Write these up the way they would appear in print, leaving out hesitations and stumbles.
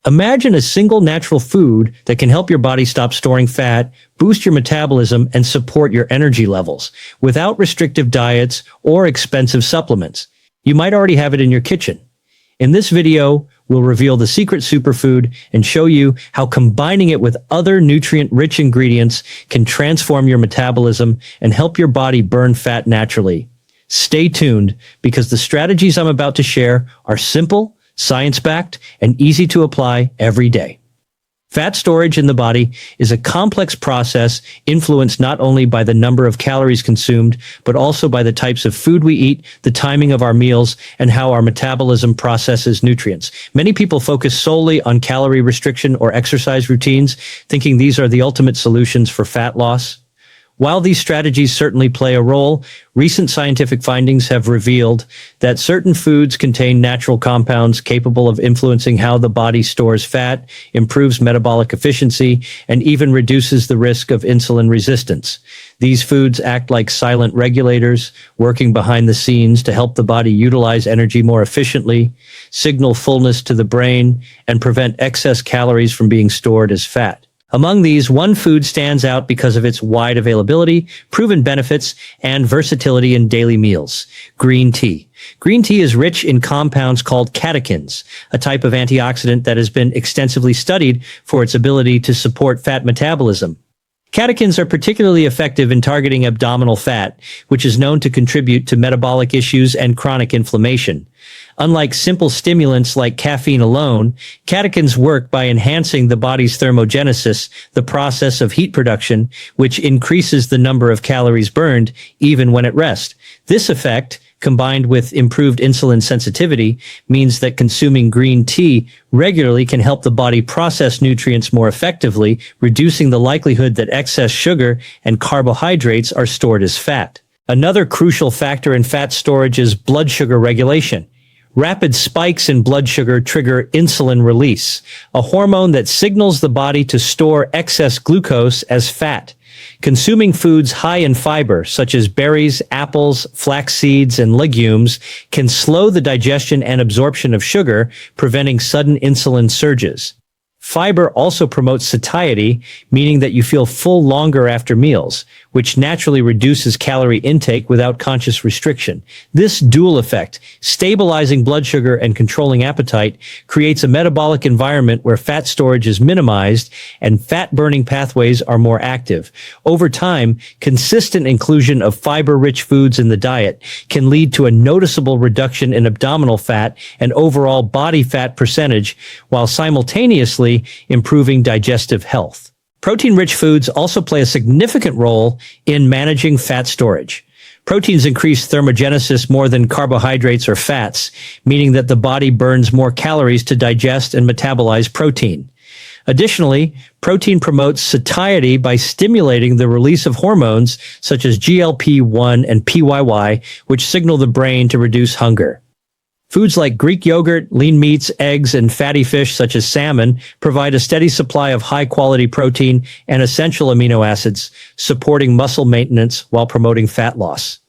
Imagine a single natural food that can help your body stop storing fat, boost your metabolism, and support your energy levels without restrictive diets or expensive supplements. You might already have it in your kitchen. In this video, we'll reveal the secret superfood and show you how combining it with other nutrient-rich ingredients can transform your metabolism and help your body burn fat naturally. Stay tuned, because the strategies I'm about to share are simple, science-backed, and easy to apply every day. Fat storage in the body is a complex process influenced not only by the number of calories consumed, but also by the types of food we eat, the timing of our meals, and how our metabolism processes nutrients. Many people focus solely on calorie restriction or exercise routines, thinking these are the ultimate solutions for fat loss. While these strategies certainly play a role, recent scientific findings have revealed that certain foods contain natural compounds capable of influencing how the body stores fat, improves metabolic efficiency, and even reduces the risk of insulin resistance. These foods act like silent regulators, working behind the scenes to help the body utilize energy more efficiently, signal fullness to the brain, and prevent excess calories from being stored as fat. Among these, one food stands out because of its wide availability, proven benefits, and versatility in daily meals: green tea. Green tea is rich in compounds called catechins, a type of antioxidant that has been extensively studied for its ability to support fat metabolism. Catechins are particularly effective in targeting abdominal fat, which is known to contribute to metabolic issues and chronic inflammation. Unlike simple stimulants like caffeine alone, catechins work by enhancing the body's thermogenesis, the process of heat production, which increases the number of calories burned even when at rest. This effect, combined with improved insulin sensitivity, means that consuming green tea regularly can help the body process nutrients more effectively, reducing the likelihood that excess sugar and carbohydrates are stored as fat. Another crucial factor in fat storage is blood sugar regulation. Rapid spikes in blood sugar trigger insulin release, a hormone that signals the body to store excess glucose as fat. Consuming foods high in fiber, such as berries, apples, flax seeds, and legumes, can slow the digestion and absorption of sugar, preventing sudden insulin surges. Fiber also promotes satiety, meaning that you feel full longer after meals, which naturally reduces calorie intake without conscious restriction. This dual effect, stabilizing blood sugar and controlling appetite, creates a metabolic environment where fat storage is minimized and fat-burning pathways are more active. Over time, consistent inclusion of fiber-rich foods in the diet can lead to a noticeable reduction in abdominal fat and overall body fat percentage, while simultaneously improving digestive health. Protein-rich foods also play a significant role in managing fat storage. Proteins increase thermogenesis more than carbohydrates or fats, meaning that the body burns more calories to digest and metabolize protein. Additionally, protein promotes satiety by stimulating the release of hormones such as GLP-1 and PYY, which signal the brain to reduce hunger. Foods like Greek yogurt, lean meats, eggs, and fatty fish such as salmon provide a steady supply of high-quality protein and essential amino acids, supporting muscle maintenance while promoting fat loss.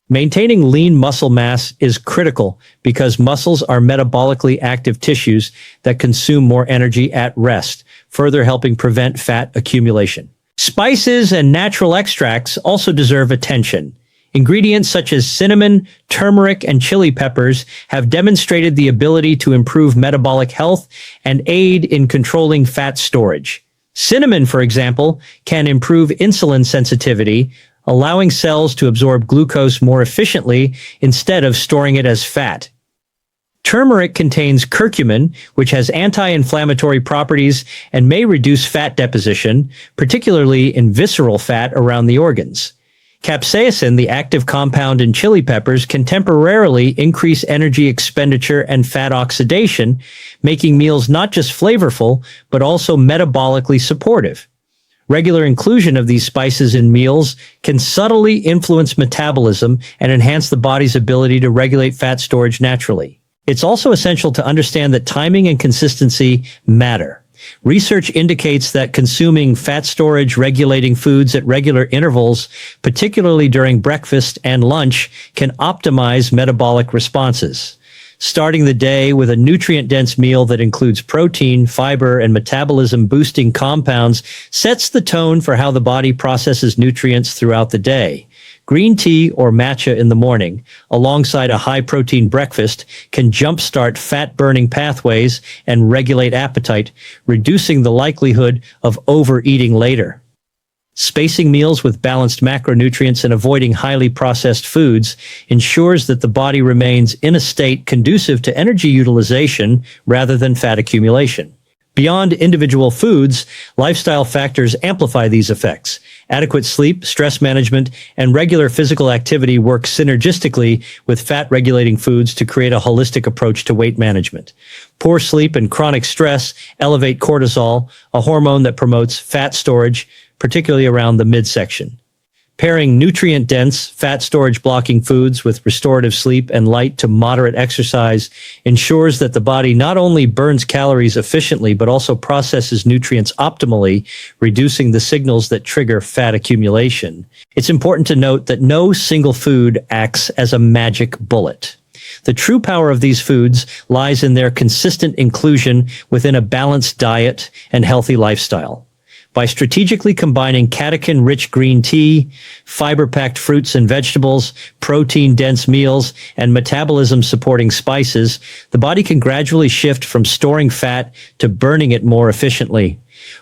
Maintaining lean muscle mass is critical because muscles are metabolically active tissues that consume more energy at rest, further helping prevent fat accumulation. Spices and natural extracts also deserve attention. Ingredients such as cinnamon, turmeric, and chili peppers have demonstrated the ability to improve metabolic health and aid in controlling fat storage. Cinnamon, for example, can improve insulin sensitivity, allowing cells to absorb glucose more efficiently instead of storing it as fat. Turmeric contains curcumin, which has anti-inflammatory properties and may reduce fat deposition, particularly in visceral fat around the organs. Capsaicin, the active compound in chili peppers, can temporarily increase energy expenditure and fat oxidation, making meals not just flavorful, but also metabolically supportive. Regular inclusion of these spices in meals can subtly influence metabolism and enhance the body's ability to regulate fat storage naturally. It's also essential to understand that timing and consistency matter. Research indicates that consuming fat storage regulating foods at regular intervals, particularly during breakfast and lunch, can optimize metabolic responses. Starting the day with a nutrient-dense meal that includes protein, fiber, and metabolism-boosting compounds sets the tone for how the body processes nutrients throughout the day. Green tea or matcha in the morning, alongside a high-protein breakfast, can jumpstart fat-burning pathways and regulate appetite, reducing the likelihood of overeating later. Spacing meals with balanced macronutrients and avoiding highly processed foods ensures that the body remains in a state conducive to energy utilization rather than fat accumulation. Beyond individual foods, lifestyle factors amplify these effects. Adequate sleep, stress management, and regular physical activity work synergistically with fat-regulating foods to create a holistic approach to weight management. Poor sleep and chronic stress elevate cortisol, a hormone that promotes fat storage, particularly around the midsection. Pairing nutrient-dense, fat storage-blocking foods with restorative sleep and light to moderate exercise ensures that the body not only burns calories efficiently but also processes nutrients optimally, reducing the signals that trigger fat accumulation. It's important to note that no single food acts as a magic bullet. The true power of these foods lies in their consistent inclusion within a balanced diet and healthy lifestyle. By strategically combining catechin-rich green tea, fiber-packed fruits and vegetables, protein-dense meals, and metabolism-supporting spices, the body can gradually shift from storing fat to burning it more efficiently.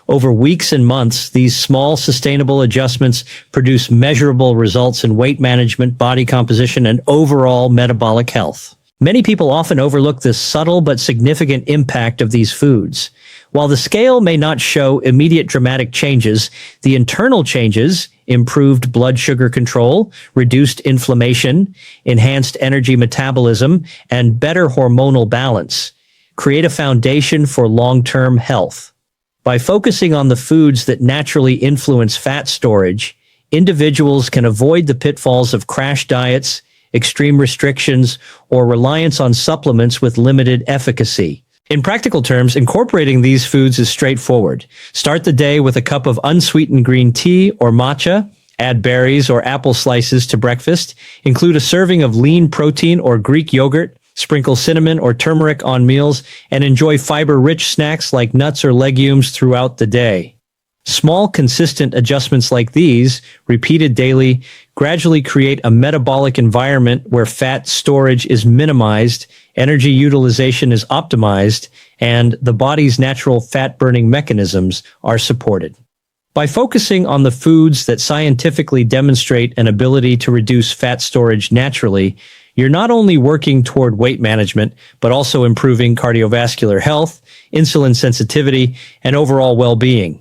Over weeks and months, these small, sustainable adjustments produce measurable results in weight management, body composition, and overall metabolic health. Many people often overlook the subtle but significant impact of these foods. While the scale may not show immediate dramatic changes, the internal changes, improved blood sugar control, reduced inflammation, enhanced energy metabolism, and better hormonal balance, create a foundation for long-term health. By focusing on the foods that naturally influence fat storage, individuals can avoid the pitfalls of crash diets, extreme restrictions, or reliance on supplements with limited efficacy. In practical terms, incorporating these foods is straightforward. Start the day with a cup of unsweetened green tea or matcha. Add berries or apple slices to breakfast. Include a serving of lean protein or Greek yogurt. Sprinkle cinnamon or turmeric on meals, and enjoy fiber-rich snacks like nuts or legumes throughout the day. Small, consistent adjustments like these, repeated daily, gradually create a metabolic environment where fat storage is minimized, energy utilization is optimized, and the body's natural fat-burning mechanisms are supported. By focusing on the foods that scientifically demonstrate an ability to reduce fat storage naturally, you're not only working toward weight management, but also improving cardiovascular health, insulin sensitivity, and overall well-being.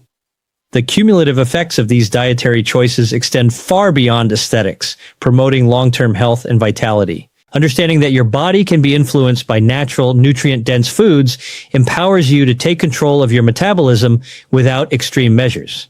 The cumulative effects of these dietary choices extend far beyond aesthetics, promoting long-term health and vitality. Understanding that your body can be influenced by natural, nutrient-dense foods empowers you to take control of your metabolism without extreme measures.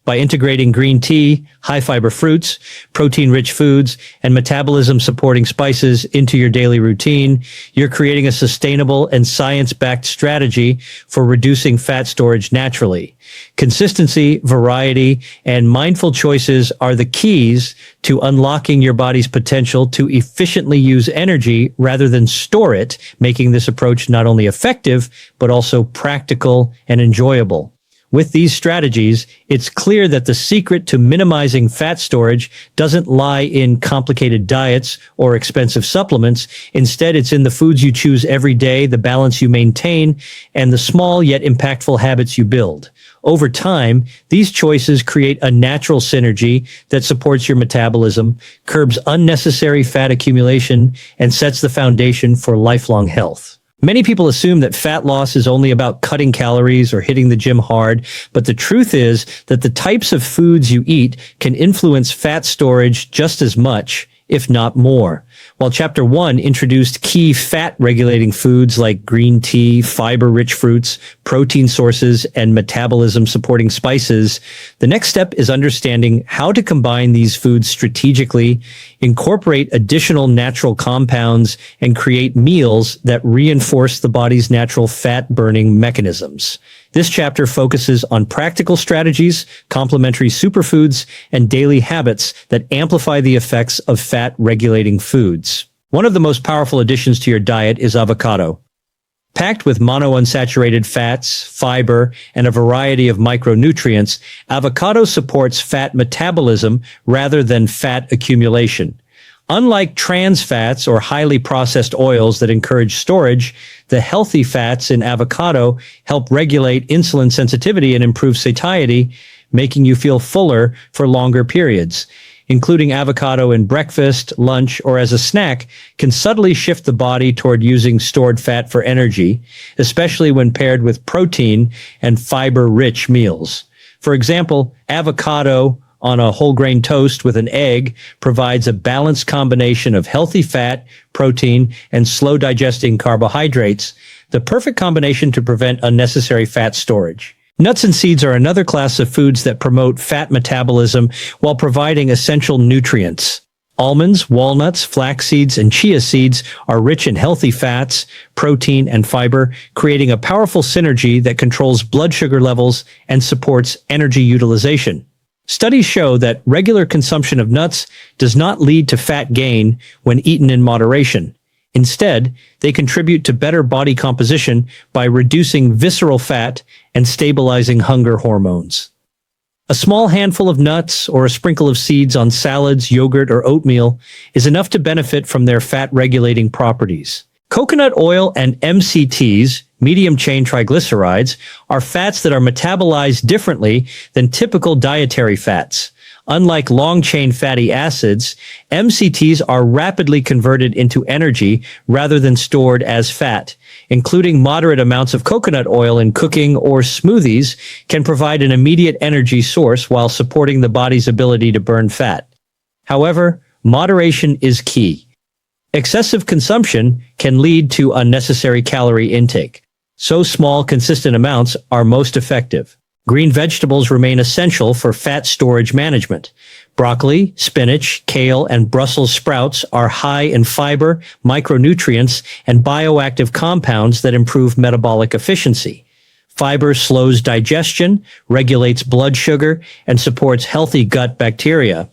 By integrating green tea, high-fiber fruits, protein-rich foods, and metabolism-supporting spices into your daily routine, you're creating a sustainable and science-backed strategy for reducing fat storage naturally. Consistency, variety, and mindful choices are the keys to unlocking your body's potential to efficiently use energy rather than store it, making this approach not only effective, but also practical and enjoyable. With these strategies, it's clear that the secret to minimizing fat storage doesn't lie in complicated diets or expensive supplements. Instead, it's in the foods you choose every day, the balance you maintain, and the small yet impactful habits you build. Over time, these choices create a natural synergy that supports your metabolism, curbs unnecessary fat accumulation, and sets the foundation for lifelong health. Many people assume that fat loss is only about cutting calories or hitting the gym hard, but the truth is that the types of foods you eat can influence fat storage just as much, if not more. While Chapter 1 introduced key fat-regulating foods like green tea, fiber-rich fruits, protein sources, and metabolism-supporting spices, the next step is understanding how to combine these foods strategically, incorporate additional natural compounds, and create meals that reinforce the body's natural fat-burning mechanisms. This chapter focuses on practical strategies, complementary superfoods, and daily habits that amplify the effects of fat-regulating foods. One of the most powerful additions to your diet is avocado. Packed with monounsaturated fats, fiber, and a variety of micronutrients, avocado supports fat metabolism rather than fat accumulation. Unlike trans fats or highly processed oils that encourage storage, the healthy fats in avocado help regulate insulin sensitivity and improve satiety, making you feel fuller for longer periods. Including avocado in breakfast, lunch, or as a snack can subtly shift the body toward using stored fat for energy, especially when paired with protein and fiber-rich meals. For example, avocado on a whole grain toast with an egg provides a balanced combination of healthy fat, protein, and slow digesting carbohydrates, the perfect combination to prevent unnecessary fat storage. Nuts and seeds are another class of foods that promote fat metabolism while providing essential nutrients. Almonds, walnuts, flax seeds, and chia seeds are rich in healthy fats, protein, and fiber, creating a powerful synergy that controls blood sugar levels and supports energy utilization. Studies show that regular consumption of nuts does not lead to fat gain when eaten in moderation. Instead, they contribute to better body composition by reducing visceral fat and stabilizing hunger hormones. A small handful of nuts or a sprinkle of seeds on salads, yogurt, or oatmeal is enough to benefit from their fat-regulating properties. Coconut oil and MCTs, medium-chain triglycerides, are fats that are metabolized differently than typical dietary fats. Unlike long-chain fatty acids, MCTs are rapidly converted into energy rather than stored as fat. Including moderate amounts of coconut oil in cooking or smoothies can provide an immediate energy source while supporting the body's ability to burn fat. However, moderation is key. Excessive consumption can lead to unnecessary calorie intake, so small, consistent amounts are most effective. Green vegetables remain essential for fat storage management. Broccoli, spinach, kale, and Brussels sprouts are high in fiber, micronutrients, and bioactive compounds that improve metabolic efficiency. Fiber slows digestion, regulates blood sugar, and supports healthy gut bacteria,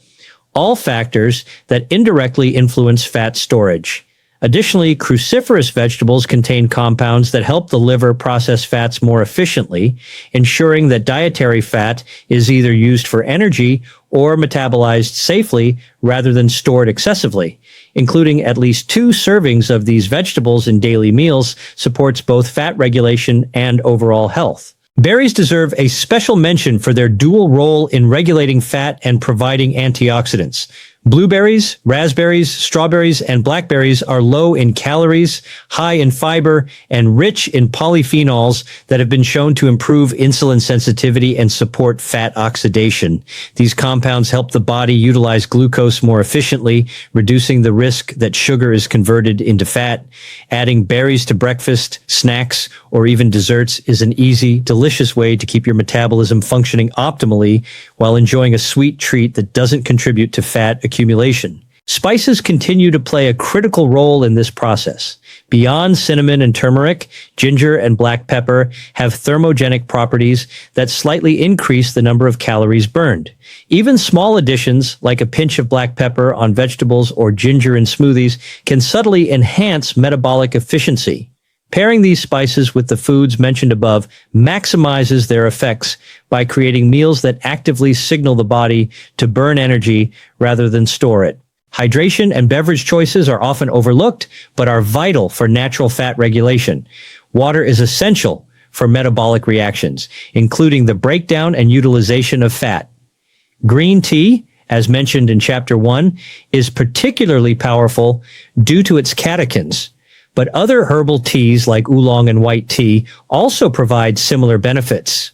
all factors that indirectly influence fat storage. Additionally, cruciferous vegetables contain compounds that help the liver process fats more efficiently, ensuring that dietary fat is either used for energy or metabolized safely rather than stored excessively. Including at least 2 servings of these vegetables in daily meals supports both fat regulation and overall health. Berries deserve a special mention for their dual role in regulating fat and providing antioxidants. Blueberries, raspberries, strawberries, and blackberries are low in calories, high in fiber, and rich in polyphenols that have been shown to improve insulin sensitivity and support fat oxidation. These compounds help the body utilize glucose more efficiently, reducing the risk that sugar is converted into fat. Adding berries to breakfast, snacks, or even desserts is an easy, delicious way to keep your metabolism functioning optimally while enjoying a sweet treat that doesn't contribute to fat accumulation. Spices continue to play a critical role in this process. Beyond cinnamon and turmeric, ginger and black pepper have thermogenic properties that slightly increase the number of calories burned. Even small additions, like a pinch of black pepper on vegetables or ginger in smoothies, can subtly enhance metabolic efficiency. Pairing these spices with the foods mentioned above maximizes their effects by creating meals that actively signal the body to burn energy rather than store it. Hydration and beverage choices are often overlooked, but are vital for natural fat regulation. Water is essential for metabolic reactions, including the breakdown and utilization of fat. Green tea, as mentioned in Chapter 1, is particularly powerful due to its catechins. But other herbal teas like oolong and white tea also provide similar benefits.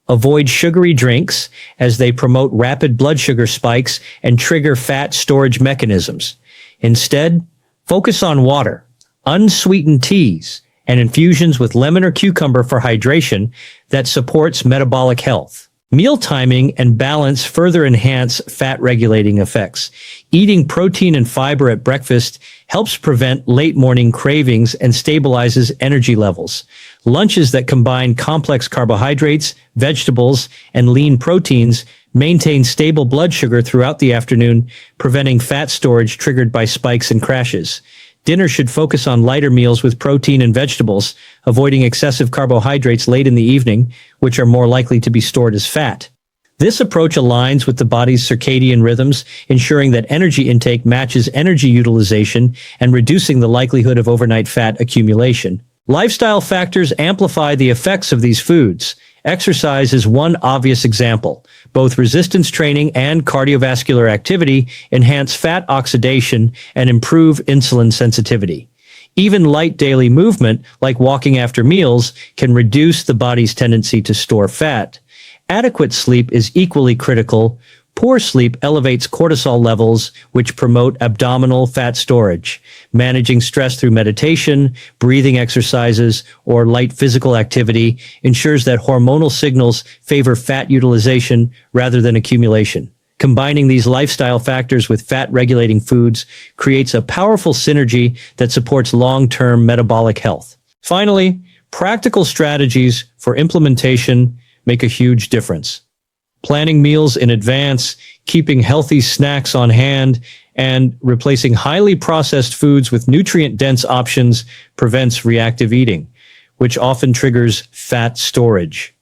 Avoid sugary drinks as they promote rapid blood sugar spikes and trigger fat storage mechanisms. Instead, focus on water, unsweetened teas, and infusions with lemon or cucumber for hydration that supports metabolic health. Meal timing and balance further enhance fat-regulating effects. Eating protein and fiber at breakfast helps prevent late-morning cravings and stabilizes energy levels. Lunches that combine complex carbohydrates, vegetables, and lean proteins maintain stable blood sugar throughout the afternoon, preventing fat storage triggered by spikes and crashes. Dinner should focus on lighter meals with protein and vegetables, avoiding excessive carbohydrates late in the evening, which are more likely to be stored as fat. This approach aligns with the body's circadian rhythms, ensuring that energy intake matches energy utilization and reducing the likelihood of overnight fat accumulation. Lifestyle factors amplify the effects of these foods. Exercise is one obvious example. Both resistance training and cardiovascular activity enhance fat oxidation and improve insulin sensitivity. Even light daily movement, like walking after meals, can reduce the body's tendency to store fat. Adequate sleep is equally critical. Poor sleep elevates cortisol levels, which promote abdominal fat storage. Managing stress through meditation, breathing exercises, or light physical activity ensures that hormonal signals favor fat utilization rather than accumulation. Combining these lifestyle factors with fat-regulating foods creates a powerful synergy that supports long-term metabolic health. Finally, practical strategies for implementation make a huge difference. Planning meals in advance, keeping healthy snacks on hand, and replacing highly processed foods with nutrient-dense options prevents reactive eating, which often triggers fat storage.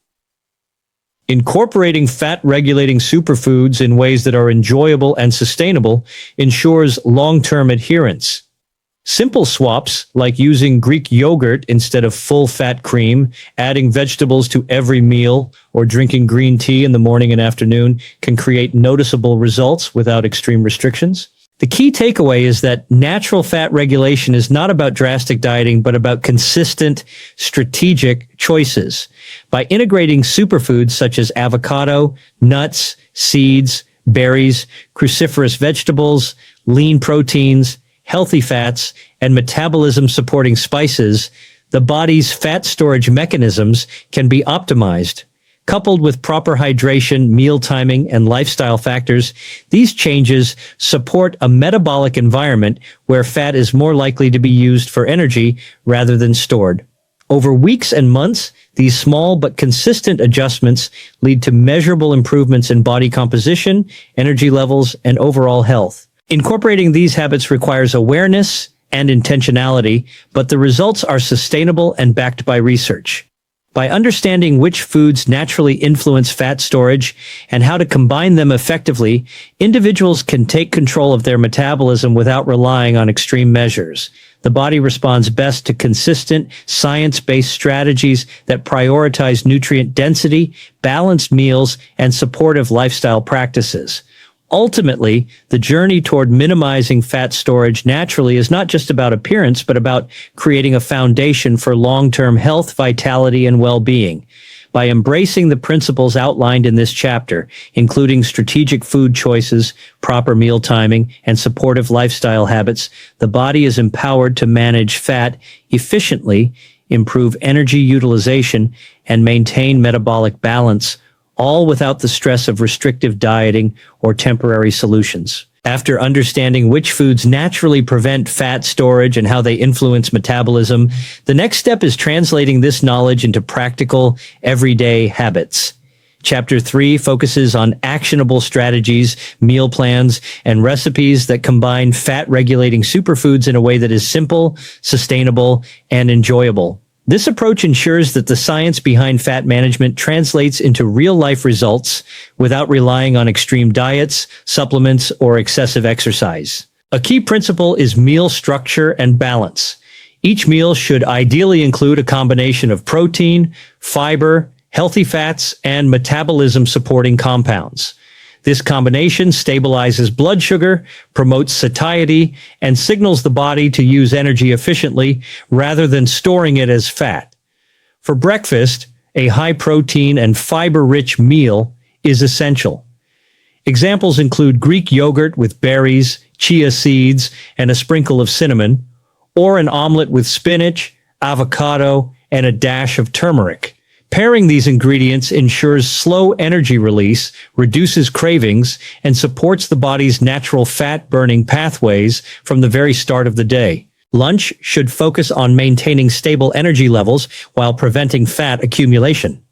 Incorporating fat-regulating superfoods in ways that are enjoyable and sustainable ensures long-term adherence. Simple swaps, like using Greek yogurt instead of full-fat cream, adding vegetables to every meal, or drinking green tea in the morning and afternoon, can create noticeable results without extreme restrictions. The key takeaway is that natural fat regulation is not about drastic dieting, but about consistent, strategic choices. By integrating superfoods such as avocado, nuts, seeds, berries, cruciferous vegetables, lean proteins, healthy fats, and metabolism-supporting spices, the body's fat storage mechanisms can be optimized. Coupled with proper hydration, meal timing, and lifestyle factors, these changes support a metabolic environment where fat is more likely to be used for energy rather than stored. Over weeks and months, these small but consistent adjustments lead to measurable improvements in body composition, energy levels, and overall health. Incorporating these habits requires awareness and intentionality, but the results are sustainable and backed by research. By understanding which foods naturally influence fat storage and how to combine them effectively, individuals can take control of their metabolism without relying on extreme measures. The body responds best to consistent, science-based strategies that prioritize nutrient density, balanced meals, and supportive lifestyle practices. Ultimately, the journey toward minimizing fat storage naturally is not just about appearance, but about creating a foundation for long-term health, vitality, and well-being. By embracing the principles outlined in this chapter, including strategic food choices, proper meal timing, and supportive lifestyle habits, the body is empowered to manage fat efficiently, improve energy utilization, and maintain metabolic balance, all without the stress of restrictive dieting or temporary solutions. After understanding which foods naturally prevent fat storage and how they influence metabolism, the next step is translating this knowledge into practical, everyday habits. Chapter 3 focuses on actionable strategies, meal plans, and recipes that combine fat-regulating superfoods in a way that is simple, sustainable, and enjoyable. This approach ensures that the science behind fat management translates into real-life results without relying on extreme diets, supplements, or excessive exercise. A key principle is meal structure and balance. Each meal should ideally include a combination of protein, fiber, healthy fats, and metabolism-supporting compounds. This combination stabilizes blood sugar, promotes satiety, and signals the body to use energy efficiently rather than storing it as fat. For breakfast, a high-protein and fiber-rich meal is essential. Examples include Greek yogurt with berries, chia seeds, and a sprinkle of cinnamon, or an omelet with spinach, avocado, and a dash of turmeric. Pairing these ingredients ensures slow energy release, reduces cravings, and supports the body's natural fat-burning pathways from the very start of the day. Lunch should focus on maintaining stable energy levels while preventing fat accumulation.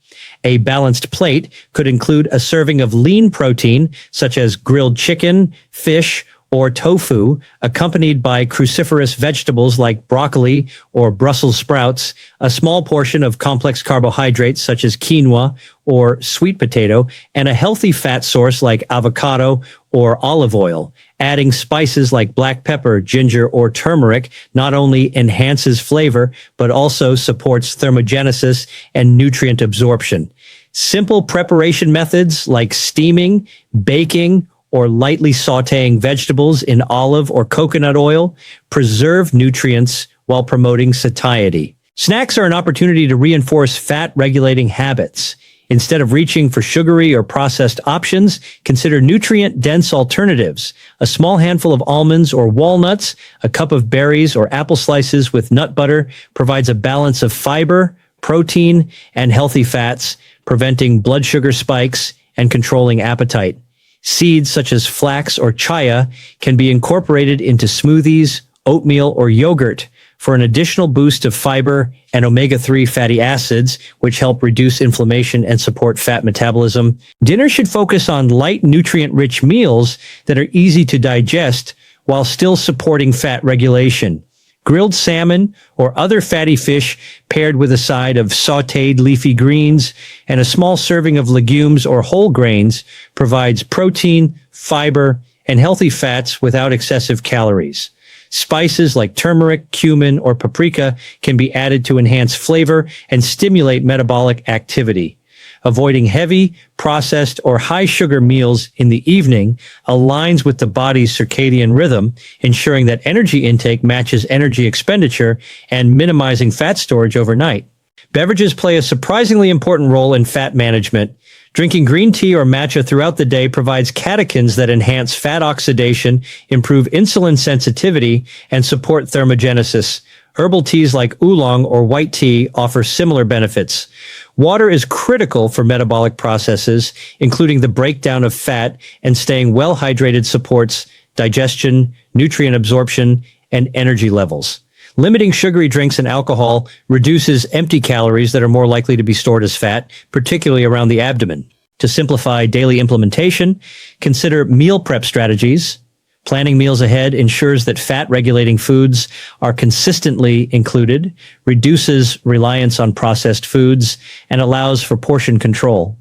A balanced plate could include a serving of lean protein, such as grilled chicken, fish, or tofu, accompanied by cruciferous vegetables like broccoli or Brussels sprouts, a small portion of complex carbohydrates such as quinoa or sweet potato, and a healthy fat source like avocado or olive oil. Adding spices like black pepper, ginger, or turmeric not only enhances flavor, but also supports thermogenesis and nutrient absorption. Simple preparation methods like steaming, baking, or lightly sautéing vegetables in olive or coconut oil preserve nutrients while promoting satiety. Snacks are an opportunity to reinforce fat-regulating habits. Instead of reaching for sugary or processed options, consider nutrient-dense alternatives. A small handful of almonds or walnuts, a cup of berries or apple slices with nut butter provides a balance of fiber, protein, and healthy fats, preventing blood sugar spikes and controlling appetite. Seeds such as flax or chia can be incorporated into smoothies, oatmeal, or yogurt for an additional boost of fiber and omega-3 fatty acids, which help reduce inflammation and support fat metabolism. Dinner should focus on light, nutrient-rich meals that are easy to digest while still supporting fat regulation. Grilled salmon or other fatty fish paired with a side of sautéed leafy greens and a small serving of legumes or whole grains provides protein, fiber, and healthy fats without excessive calories. Spices like turmeric, cumin, or paprika can be added to enhance flavor and stimulate metabolic activity. Avoiding heavy, processed, or high-sugar meals in the evening aligns with the body's circadian rhythm, ensuring that energy intake matches energy expenditure and minimizing fat storage overnight. Beverages play a surprisingly important role in fat management. Drinking green tea or matcha throughout the day provides catechins that enhance fat oxidation, improve insulin sensitivity, and support thermogenesis. Herbal teas like oolong or white tea offer similar benefits. Water is critical for metabolic processes, including the breakdown of fat, and staying well hydrated supports digestion, nutrient absorption, and energy levels. Limiting sugary drinks and alcohol reduces empty calories that are more likely to be stored as fat, particularly around the abdomen. To simplify daily implementation, consider meal prep strategies. Planning meals ahead ensures that fat-regulating foods are consistently included, reduces reliance on processed foods, and allows for portion control.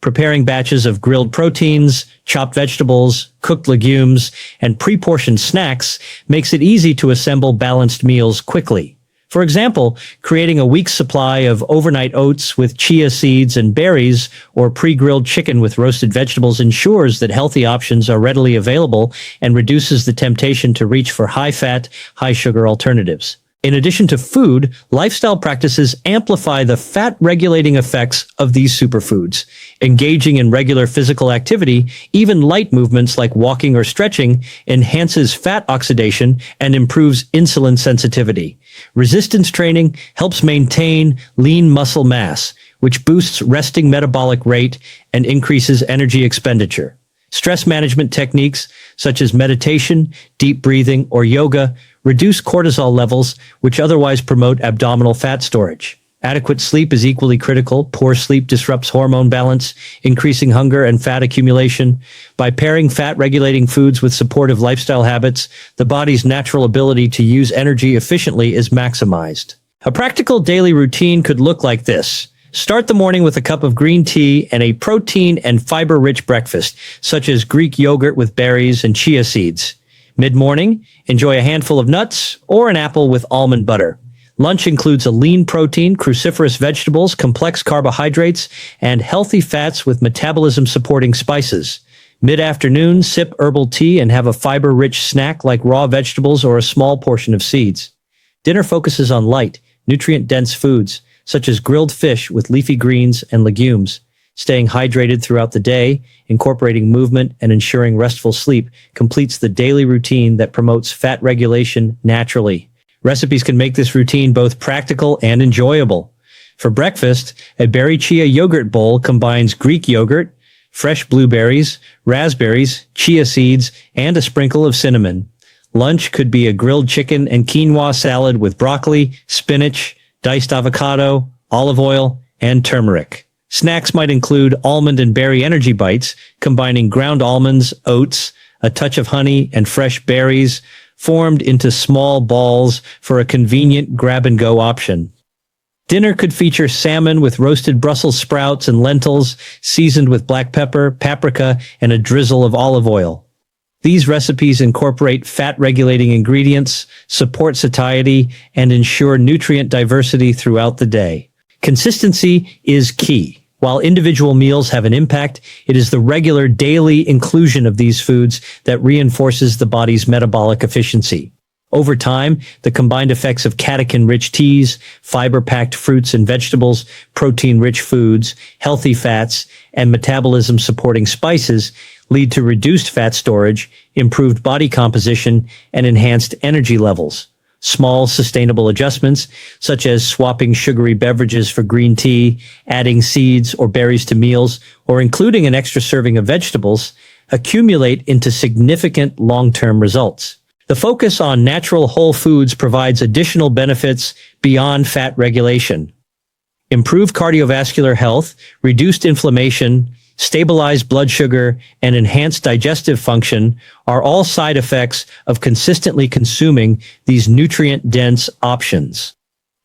Preparing batches of grilled proteins, chopped vegetables, cooked legumes, and pre-portioned snacks makes it easy to assemble balanced meals quickly. For example, creating a week's supply of overnight oats with chia seeds and berries or pre-grilled chicken with roasted vegetables ensures that healthy options are readily available and reduces the temptation to reach for high-fat, high-sugar alternatives. In addition to food, lifestyle practices amplify the fat-regulating effects of these superfoods. Engaging in regular physical activity, even light movements like walking or stretching, enhances fat oxidation and improves insulin sensitivity. Resistance training helps maintain lean muscle mass, which boosts resting metabolic rate and increases energy expenditure. Stress management techniques such as meditation, deep breathing, or yoga reduce cortisol levels, which otherwise promote abdominal fat storage. Adequate sleep is equally critical. Poor sleep disrupts hormone balance, increasing hunger and fat accumulation. By pairing fat-regulating foods with supportive lifestyle habits, the body's natural ability to use energy efficiently is maximized. A practical daily routine could look like this. Start the morning with a cup of green tea and a protein and fiber-rich breakfast, such as Greek yogurt with berries and chia seeds. Mid-morning, enjoy a handful of nuts or an apple with almond butter. Lunch includes a lean protein, cruciferous vegetables, complex carbohydrates, and healthy fats with metabolism-supporting spices. Mid-afternoon, sip herbal tea and have a fiber-rich snack like raw vegetables or a small portion of seeds. Dinner focuses on light, nutrient-dense foods, such as grilled fish with leafy greens and legumes. Staying hydrated throughout the day, incorporating movement, and ensuring restful sleep completes the daily routine that promotes fat regulation naturally. Recipes can make this routine both practical and enjoyable. For breakfast, a berry chia yogurt bowl combines Greek yogurt, fresh blueberries, raspberries, chia seeds, and a sprinkle of cinnamon. Lunch could be a grilled chicken and quinoa salad with broccoli, spinach, diced avocado, olive oil, and turmeric. Snacks might include almond and berry energy bites, combining ground almonds, oats, a touch of honey, and fresh berries, formed into small balls for a convenient grab-and-go option. Dinner could feature salmon with roasted Brussels sprouts and lentils, seasoned with black pepper, paprika, and a drizzle of olive oil. These recipes incorporate fat-regulating ingredients, support satiety, and ensure nutrient diversity throughout the day. Consistency is key. While individual meals have an impact, it is the regular daily inclusion of these foods that reinforces the body's metabolic efficiency. Over time, the combined effects of catechin-rich teas, fiber-packed fruits and vegetables, protein-rich foods, healthy fats, and metabolism-supporting spices lead to reduced fat storage, improved body composition, and enhanced energy levels. Small, sustainable adjustments, such as swapping sugary beverages for green tea, adding seeds or berries to meals, or including an extra serving of vegetables, accumulate into significant long-term results. The focus on natural whole foods provides additional benefits beyond fat regulation. Improved cardiovascular health, reduced inflammation, stabilized blood sugar, and enhanced digestive function are all side effects of consistently consuming these nutrient-dense options.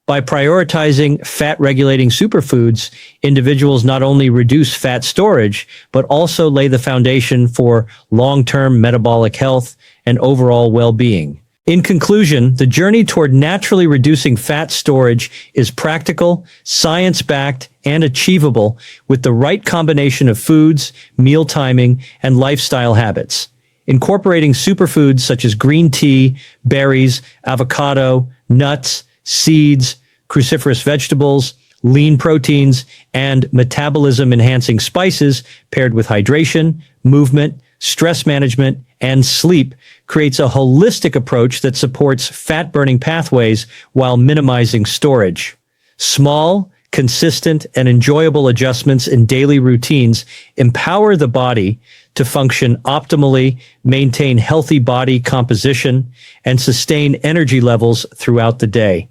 By prioritizing fat-regulating superfoods, individuals not only reduce fat storage, but also lay the foundation for long-term metabolic health and overall well-being. In conclusion, the journey toward naturally reducing fat storage is practical, science-backed, and achievable with the right combination of foods, meal timing, and lifestyle habits. Incorporating superfoods such as green tea, berries, avocado, nuts, seeds, cruciferous vegetables, lean proteins, and metabolism-enhancing spices paired with hydration, movement, stress management, and sleep creates a holistic approach that supports fat-burning pathways while minimizing storage. Small, consistent, and enjoyable adjustments in daily routines empower the body to function optimally, maintain healthy body composition, and sustain energy levels throughout the day.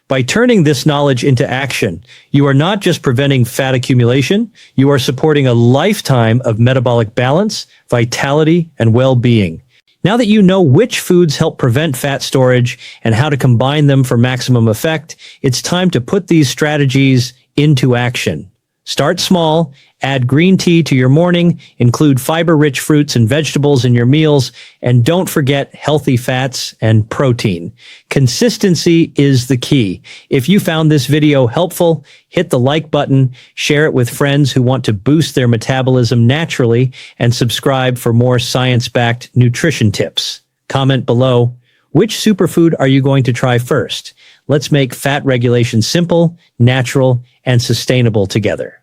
By turning this knowledge into action, you are not just preventing fat accumulation, you are supporting a lifetime of metabolic balance, vitality, and well-being. Now that you know which foods help prevent fat storage and how to combine them for maximum effect, it's time to put these strategies into action. Start small, add green tea to your morning, include fiber-rich fruits and vegetables in your meals, and don't forget healthy fats and protein. Consistency is the key. If you found this video helpful, hit the like button, share it with friends who want to boost their metabolism naturally, and subscribe for more science-backed nutrition tips. Comment below, which superfood are you going to try first? Let's make fat regulation simple, natural, and sustainable together.